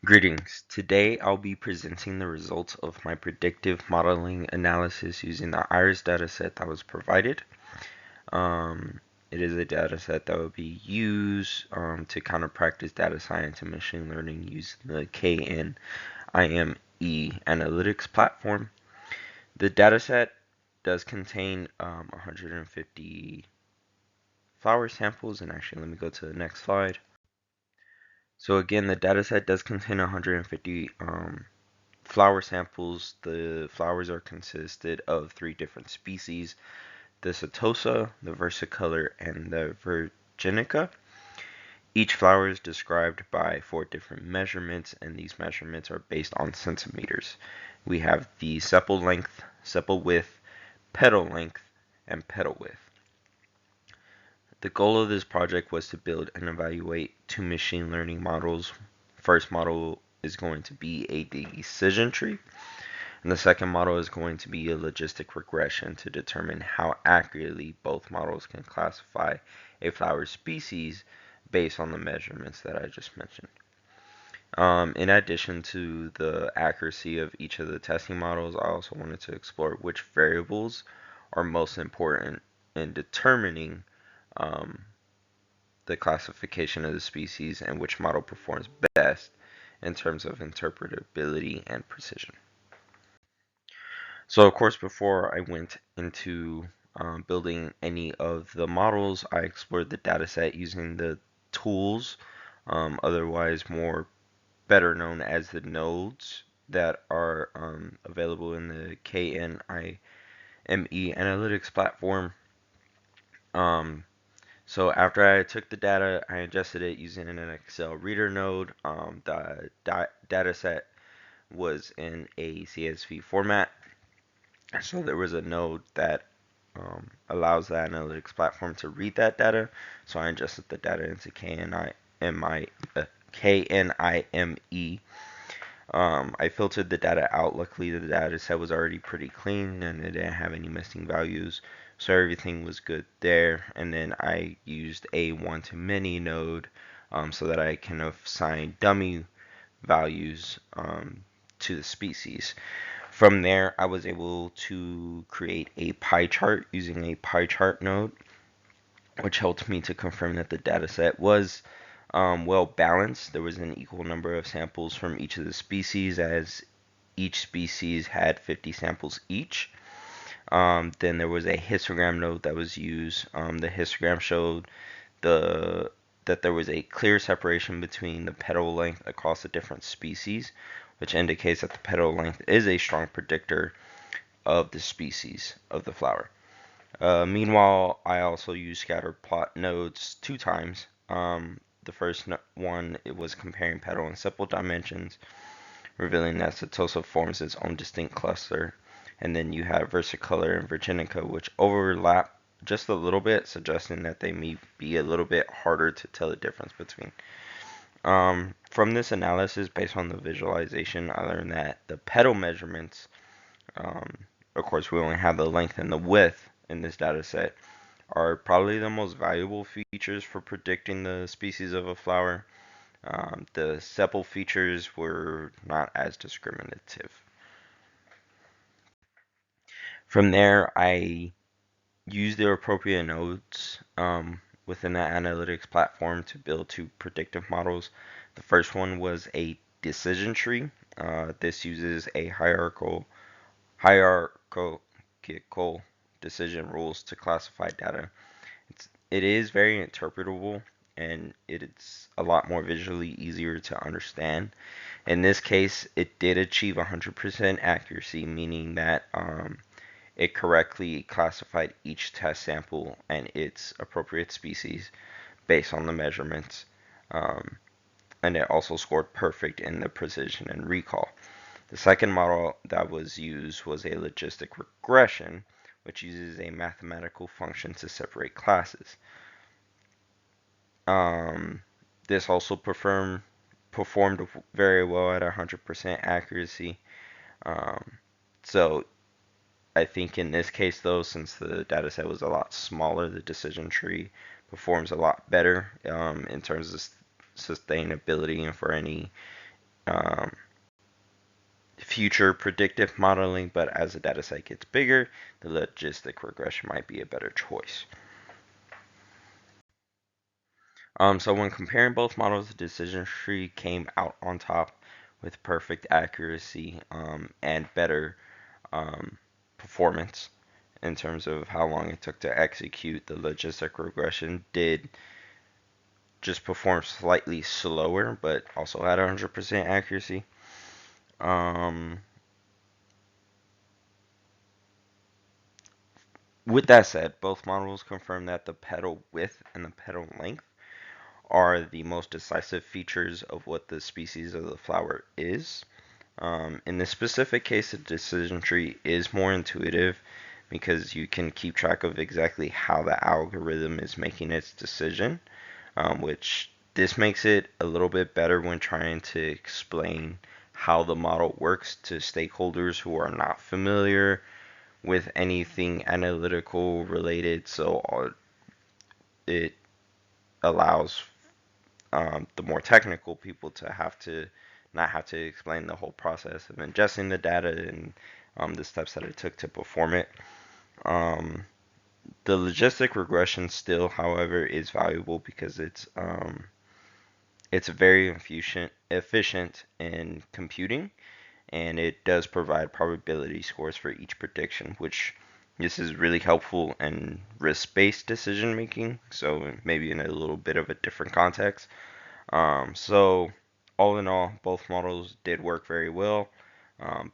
Greetings. Today I'll be presenting the results of my predictive modeling analysis using the IRIS dataset that was provided. Um, it is a dataset that will be used to kind of practice data science and machine learning using the KNIME analytics platform. The dataset does contain 150 flower samples, and actually let me go to the next slide. So again, the dataset does contain 150 flower samples. The flowers are consisted of 3 different species: the Setosa, the versicolor, and the virginica. Each flower is described by 4 different measurements, and these measurements are based on centimeters. We have the sepal length, sepal width, petal length, and petal width. The goal of this project was to build and evaluate 2 machine learning models. First model is going to be a decision tree, and the second model is going to be a logistic regression to determine how accurately both models can classify a flower species based on the measurements that I just mentioned. In addition to the accuracy of each of the testing models, I also wanted to explore which variables are most important in determining the classification of the species and which model performs best in terms of interpretability and precision. So of course, before I went into building any of the models, I explored the dataset using the tools, otherwise more better known as the nodes that are available in the KNIME analytics platform. So after I took the data, I ingested it using an Excel reader node. The dataset was in a CSV format. So there was a node that allows the analytics platform to read that data. So I ingested the data into KNIME. I filtered the data out. Luckily, the data set was already pretty clean and it didn't have any missing values. So everything was good there. And then I used a one-to-many node so that I can assign dummy values to the species. From there, I was able to create a pie chart using a pie chart node, which helped me to confirm that the data set was well balanced. There was an equal number of samples from each of the species, as each species had 50 samples each. Then there was a histogram node that was used. The histogram showed that there was a clear separation between the petal length across the different species, which indicates that the petal length is a strong predictor of the species of the flower. Meanwhile, I also used scatter plot nodes 2 times. The first one, it was comparing petal and sepal dimensions, revealing that Setosa forms its own distinct cluster. And then you have versicolor and virginica, which overlap just a little bit, suggesting that they may be a little bit harder to tell the difference between. From this analysis, based on the visualization, I learned that the petal measurements, of course we only have the length and the width in this data set, are probably the most valuable features for predicting the species of a flower. The sepal features were not as discriminative. From there, I used the appropriate nodes within the analytics platform to build 2 predictive models. The first one was a decision tree. This uses a hierarchical decision rules to classify data. It is very interpretable, and it's a lot more visually easier to understand. In this case, it did achieve 100% accuracy, meaning that it correctly classified each test sample and its appropriate species based on the measurements. And it also scored perfect in the precision and recall. The second model that was used was a logistic regression, which uses a mathematical function to separate classes. This also performed very well at 100% accuracy. So I think in this case, though, since the data set was a lot smaller, the decision tree performs a lot better in terms of sustainability and for any um, future predictive modeling, but as the data set gets bigger, the logistic regression might be a better choice. So when comparing both models, the decision tree came out on top with perfect accuracy and better performance in terms of how long it took to execute. The logistic regression did just perform slightly slower, but also had 100% accuracy. With that said, both models confirm that the petal width and the petal length are the most decisive features of what the species of the flower is. In this specific case, the decision tree is more intuitive because you can keep track of exactly how the algorithm is making its decision, which this makes it a little bit better when trying to explain how the model works to stakeholders who are not familiar with anything analytical related. So it allows the more technical people to not have to explain the whole process of ingesting the data and the steps that it took to perform it. The logistic regression still, however, is valuable because it's very efficient in computing, and it does provide probability scores for each prediction, which this is really helpful in risk-based decision making, so maybe in a little bit of a different context. So all in all, both models did work very well,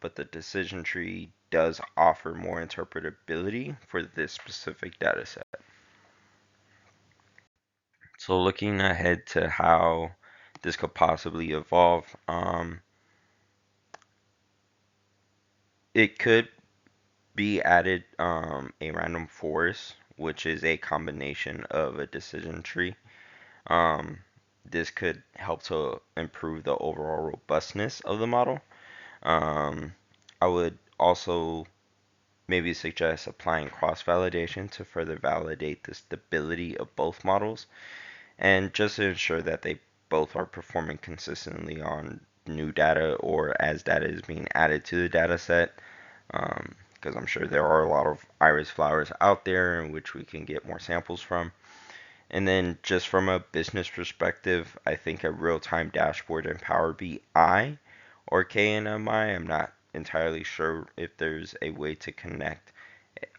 but the decision tree does offer more interpretability for this specific data set. So looking ahead to how this could possibly evolve, it could be added a random forest, which is a combination of a decision tree. Um, this could help to improve the overall robustness of the model. Um, I would also maybe suggest applying cross-validation to further validate the stability of both models and just to ensure that they both are performing consistently on new data or as data is being added to the data set. Because I'm sure there are a lot of iris flowers out there in which we can get more samples from. And then just from a business perspective, I think a real-time dashboard in Power BI or KNMI, I'm not entirely sure if there's a way to connect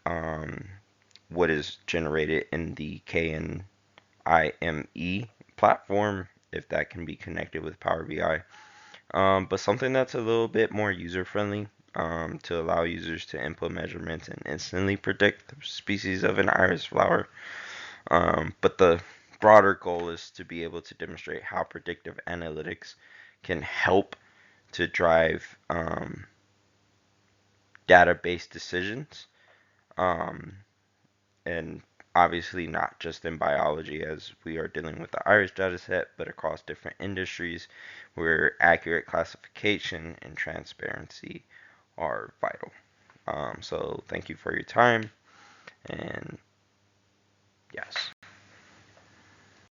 um, what is generated in the KNIME platform, if that can be connected with Power BI. But something that's a little bit more user-friendly to allow users to input measurements and instantly predict the species of an iris flower. But the broader goal is to be able to demonstrate how predictive analytics can help to drive database decisions. Um, and obviously not just in biology as we are dealing with the iris dataset, but across different industries where accurate classification and transparency are vital. So thank you for your time, and yes.